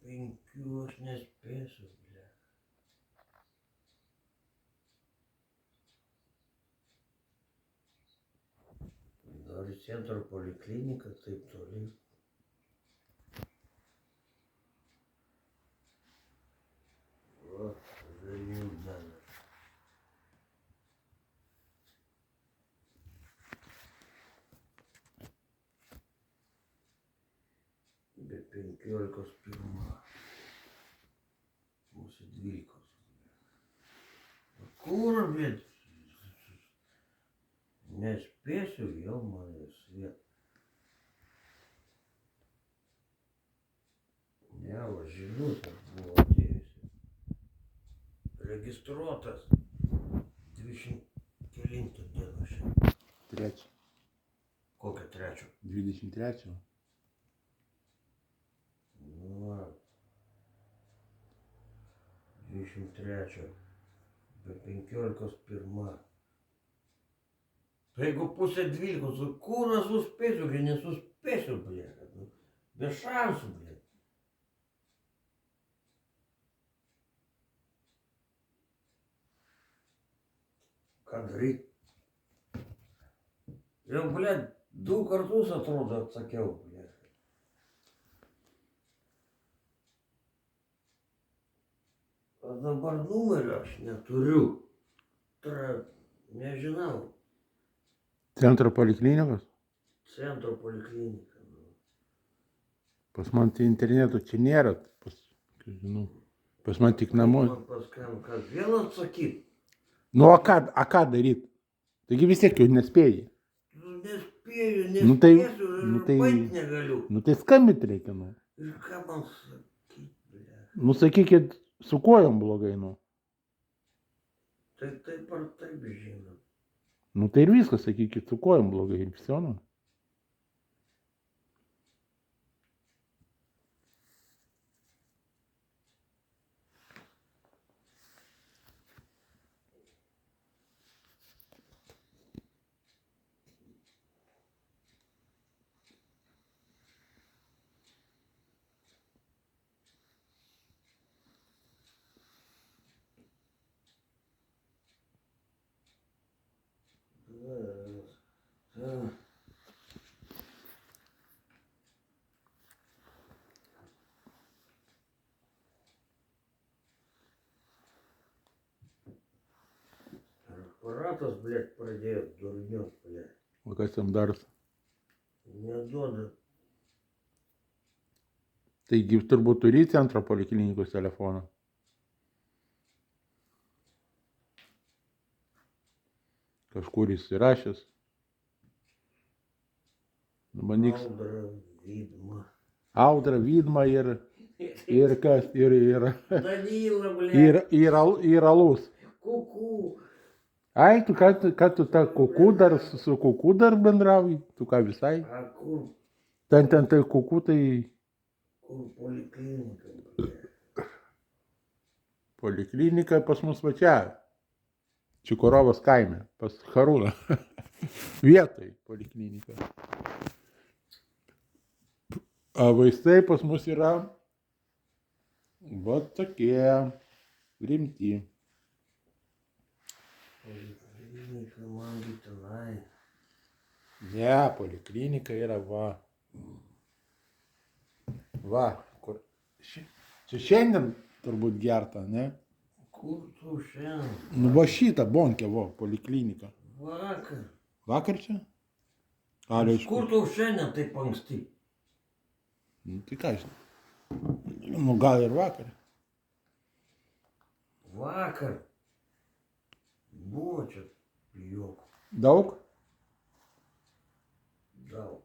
5 aš nespėsiu, ble. Dar į centro polikliniką taip toli. O, velnių dana. Be 15:01. Mūsų 12. Kur, blėt? Nespėsiu, jau manęs viet. Ne, va, žinutė buvo atėjusi. Registruotas 29 dieną šiandien. 3. Kokią 3? 23. Nu, va. 23. Be 15:01. Tai jeigu 11:30, kur aš suspėsiu, kai nesuspėsiu, blėt. Be šansų, blėt. Ką daryt? Jau, blėt, 2 kartus atrodo atsakiau, blėt. O dabar numerio aš neturiu. Nežinau. Centro poliklinikos? Centro poliklinika. Pas man tai interneto čia nėra. Žinau. Pas man tik namuose. Man paskam, kad vėl atsakyt. Nu, a ką daryt? Taigi vis tiek jau nespėjai. Nespėju, Nu tai- nespėsiu nu ir tai- paeit negaliu. Nu tai skambint reikia, nu. Ir ką man sakyt, blėt. Nu sakykit, su kojom blogai, nu. Tai taip ar taip žinot. Nu tai ir viskas, sakykit, su kojom blogai. Ir viso, nu. Aparatas, blėt, pradėjo durniot, blėt. O kas jam daros? Neduoda. Taigi turbūt turi centro poliklinikos telefoną. Kažkur įsirašęs. Bandyk. Audra, Vidma ir kas? Danila, blėt. Ir alus. Kuku. Ai, tu ką tu tą kuku dar, su kuku dar bendrauji? Tu ką visai? A kur Ten tai kuku, tai poliklinika, blėt. poliklinika pas mus va čia. Čikurovos kaime, pas Harūną. Vietoj poliklinika. A vaistai pas mus yra va tokie rimti. Poliklinika man tenai. Ne, poliklinika yra va. Va, kur. Čia šiandien turbūt gerta, ne? Kur tu šiandien? Nu va šitą bonkę, va, poliklinika. Vakar. Vakar čia? Ale iš Kur tu šiandien taip anksti? Nu tai ką žinau. Nu gal ir vakar. Vakar. Buvo čia juokų. Daug? Daug.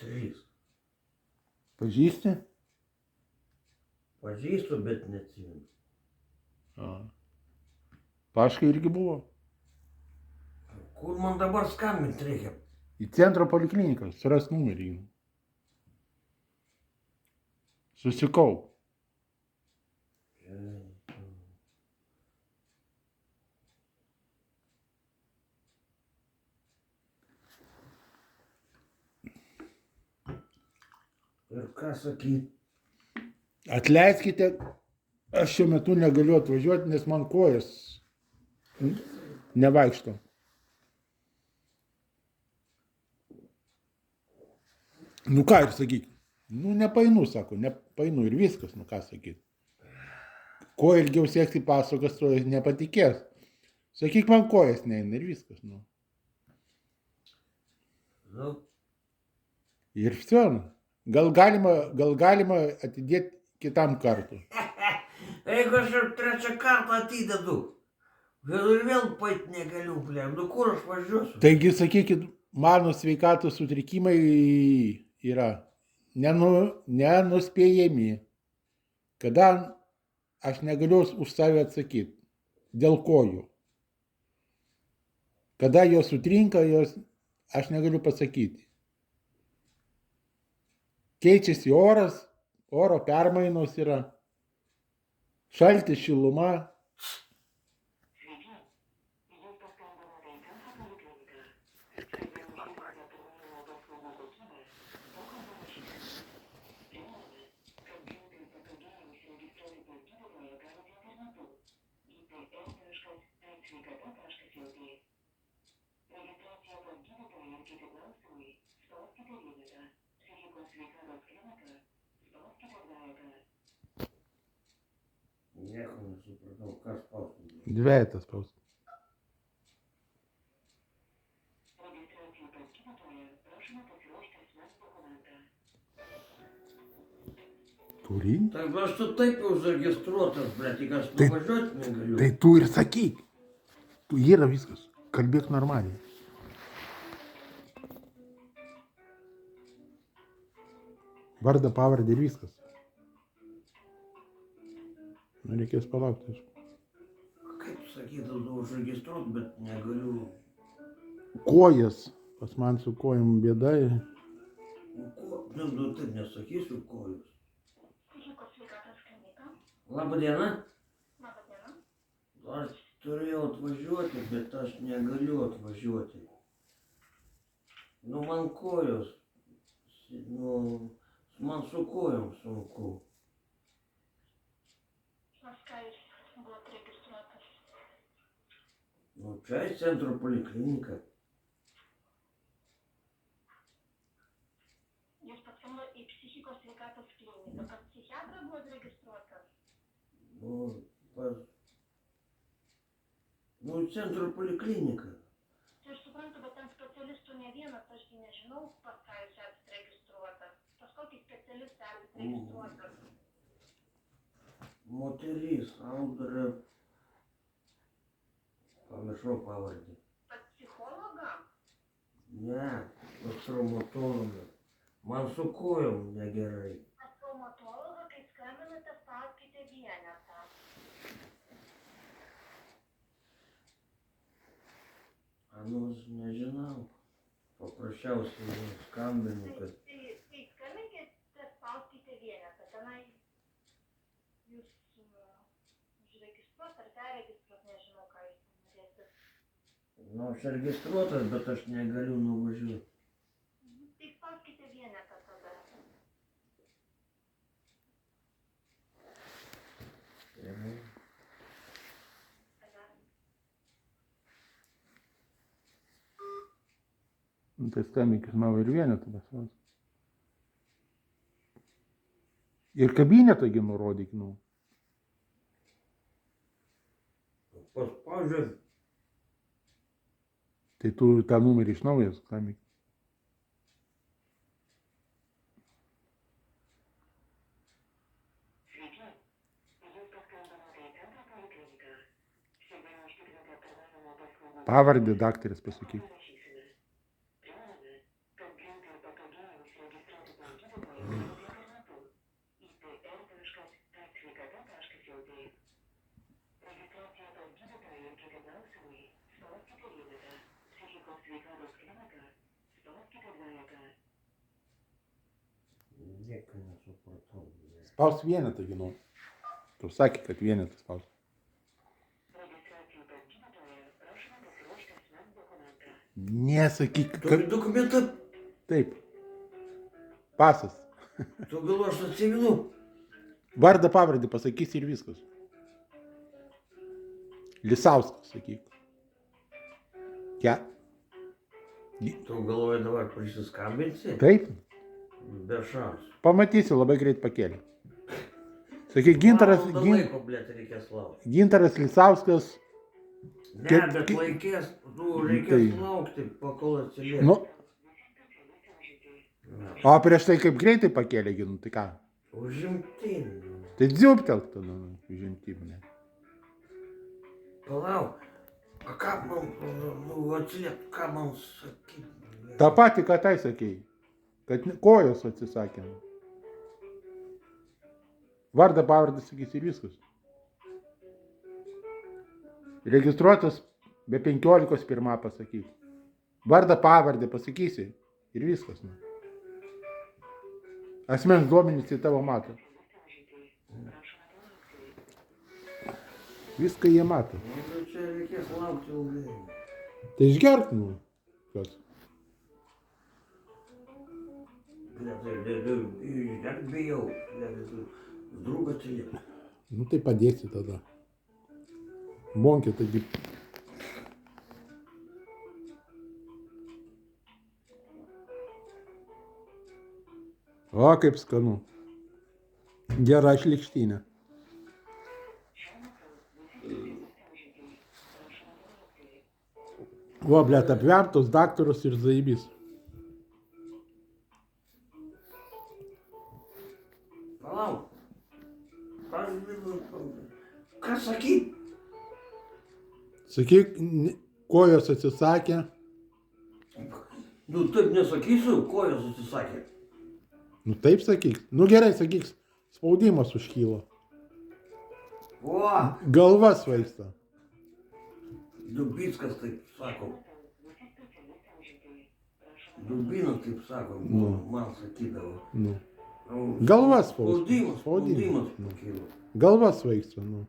3. Pažįsti? Pažįstu, bet neatsimenu. Paškai irgi buvo. Kur man dabar skambint reikia? Į centro polikliniką, suras numerį. Susikaup. Ir ką sakyt? Atleiskite, aš šiuo metu negaliu atvažiuoti, nes man kojas nevaikšto. Nu ką ir sakyk. Nu nepainu, sako, nepainu ir viskas, nu ką sakyt. Kuo ilgiau sėksi pasakas, tuo jis nepatikės. Sakyk, man kojas neina ir viskas, nu. Nu, Ir все. Gal galima atidėti kitam kartui. jeigu aš jau trečią kartą atidedu, vėl pait negaliu, ble, nu kur aš važiuosiu? Taigi, sakykit, mano sveikatos sutrikimai yra nenuspėjami. Kada aš negaliu už save atsakyti. Dėl kojų. Kada jos sutrinka, aš negaliu pasakyti. Keičiasi oras, oro permainos yra. Šaltis, šiluma. Nieko nesupratau, kas spausdina. Dvejetas spaus. Turi? Tai aš tu taip jau užregistruotas, ble, tik aš Tai- nuvažiuoti negaliu. Tai tu ir sakyk. Tu yra viskas. Kalbėk normaliai. Vardą, pavardę ir viskas. Nu, reikės palaukti. Kaip sakydavau, užregistruot, bet negaliu. Kojas. Pas man su kojom bėda. Nu, taip nesakysiu kojus. Psichikos sveikatos klinika. Labą dieną. Labą dieną. Aš turėjau atvažiuoti, bet aš negaliu atvažiuoti. Nu, man kojos. Nu, man su kojom sunku. Pas ką jūs buvot registruotas? Nu, čia į centro poliklinika. Jūs paskambino į psichikos sveikatos kliniką. Pas psichiatrą buvot registruotas? Nu, į centro poliklinika. Tai aš suprantu, bet ten specialistų ne vienas, aš nežinau, pas ką jūs esate registruotas. Pas kokį specialistą esate registruotas? Moteris, Audra. Pamiršau pavardę. Pas psichologą? Ne, pas traumatologą. Man su kojom negerai. Pas traumatologą, kai skambinate, spauskite vienetą. Nu, aš nežinau. Paprasčiausiai skambinu, kad... Tai skambinkite, spauskite vienetą. Tenai jūs užregistruot ar perregistruot, nežinau, ką jūs norėsit. Nu, aš registruotas, bet aš negaliu nuvažiuoti. Tai spauskite vienetą tada. Nu, tai skambink žinau ir vienetą pasivaus. Ir kabinetągi nurodyk, nu. Paspaudžiu. Tai tu tą numerį iš naujo skambink. Pavardę daktarės pasakyk. Nieko nesupratau. Spaus vienetą, žinau. Tu sakė, kad vienetą spaus. Nesakyk, Turi dokumentą? Taip. Pasas. Tu galvoji, aš atsimenu? Vardą pavardę pasakysi ir viskas. Lisauskas, sakyk. Tu galvoji dabar prisiskambinsi? Taip, Be šansų. pamatysiu, labai greit pakėlė. Sakyk, Laiko, blėt, reikės laukti. Gintaras Lisauskas. Ne, Kiek- bet kiek- laikės, reikės Tai- laukti, pakol atsilieps. Nu, o prieš tai kaip greitai pakėlė, nu tai ką? Užimti. Tai dziūptelk tu, užimtybinė. Palauk. A ką man, atsiliep, ką man sakyti? Ta pati, ką tai sakėjai, kad kojos atsisakė. Vardą pavardę sakysi ir viskas. Registruotas be 15 pirmą pasakyk. Vardą pavardę pasakysi ir viskas. Nu. Asmens duomenys į tavo mato. Viską jie mato. Nu, čia reikės laukti ilgai. Tai išgerk, nu. Kas? Net bijau, drugą atsiliep. Nu tai padėsi tada. Monkė, taigi. O, kaip skanu. Gera šlikštynė. O, blėt, apvertus daktarus ir zaibys. Palauk. Ką sakyt? Sakyk, kojos atsisakė. Nu, taip nesakysiu, kojos atsisakė. Nu taip sakyk. Nu gerai, sakyk, spaudimas užkylo. O, Galva svaigsta. Dubickas taip sako. Dubinas taip sako, Nu. man sakydavo. Nu. Nu, Galva Spaudimas spaudimas. pakilo. Galva svaigsta, nu.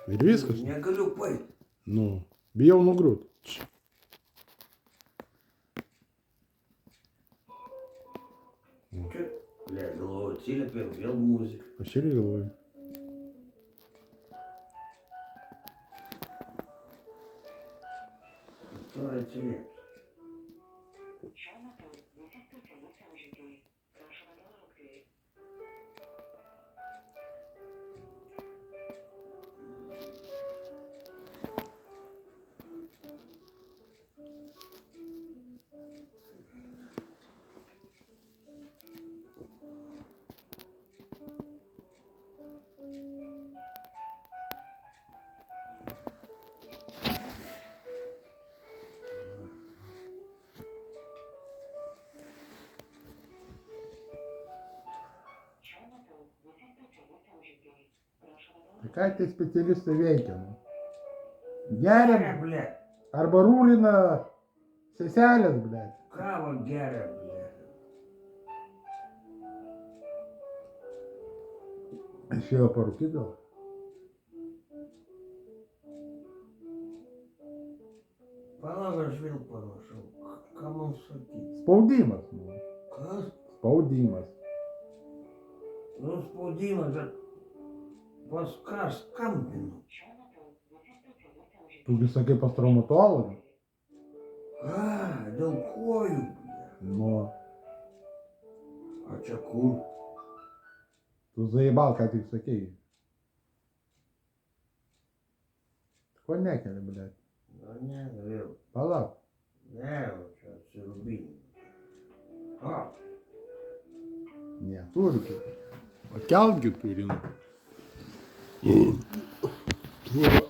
Ir viskas. Negaliu paeit. Nu, bijau nugrūt. Čia, galvoju, atsiliepė, vėl muzika. Aš irgi galvoju. To atsilieps. Tai ką tie specialistai veikia? Nu? Geria, Ble, arba rūlina seselės, ble. kavą geria, ble. Išėjo parūkyt gal? Palauk, aš vėl parašau. Ką man sakyti? Spaudimas, nu. Kas? Spaudimas. Nu, spaudimas, bet pas ką skambinu? Tu gi sakai pas traumatologą? A, dėl kojų, ble. Nu, A čia kur? tu zaibal, ką tik sakei. Ko nekeli, ble? Na ne, vėl. Palauk. Ne, o čia atsirubinė. A, Ne, turi. O kelgi turi. Nu.